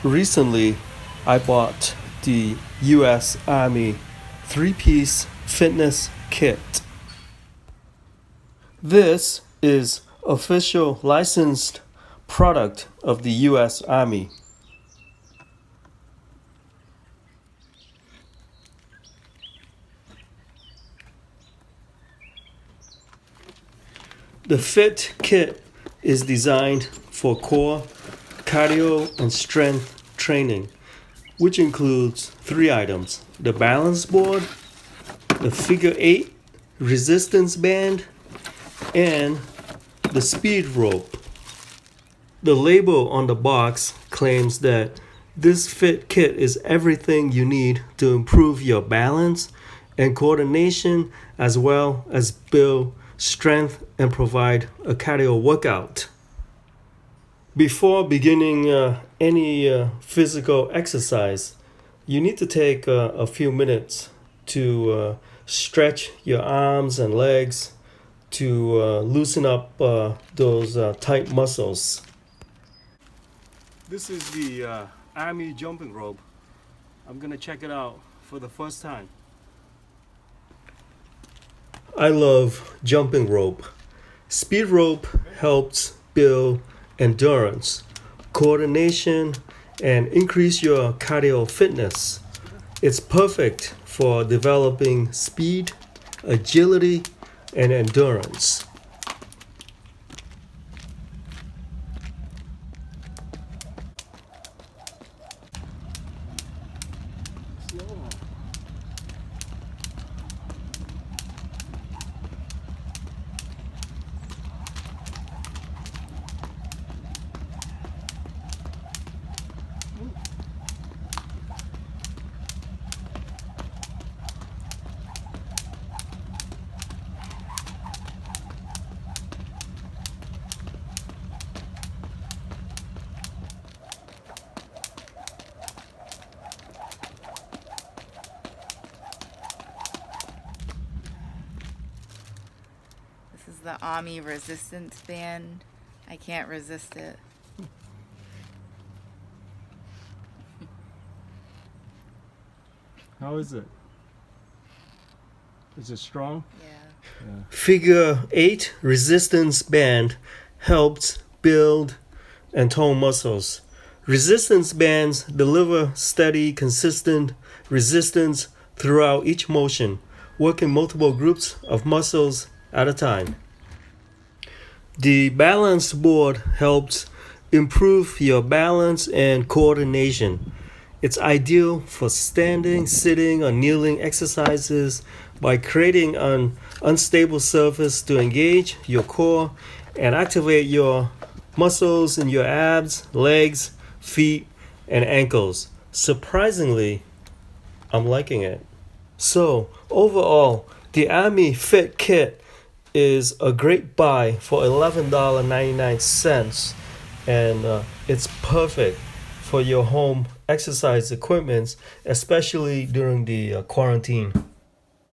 Recently, I bought the U.S. Army 3-piece fitness kit. This is official licensed product of the U.S. Army. The Fit Kit is designed for core, cardio, and strength training, which includes 3 items: the balance board, the figure 8 resistance band, and the speed rope. The label on the box claims that this Fit Kit is everything you need to improve your balance and coordination, as well as build strength and provide a cardio workout. Before beginning any physical exercise, you need to take a few minutes to stretch your arms and legs to loosen up those tight muscles. This is the Army jumping rope. I'm gonna check it out for the first time. I love jumping rope. Speed rope helps build endurance, coordination, and increase your cardio fitness. It's perfect for developing speed, agility, and endurance. This is the Army resistance band. I can't resist it. How is it? Is it strong? Yeah. Figure 8 resistance band helps build and tone muscles. Resistance bands deliver steady, consistent resistance throughout each motion, working multiple groups of muscles at a time. The balance board helps improve your balance and coordination. It's ideal for standing, sitting, or kneeling exercises by creating an unstable surface to engage your core and activate your muscles in your abs, legs, feet, and ankles. Surprisingly, I'm liking it. So, overall, the Army Fit Kit is a great buy for $11.99, and it's perfect for your home exercise equipment, especially during the quarantine.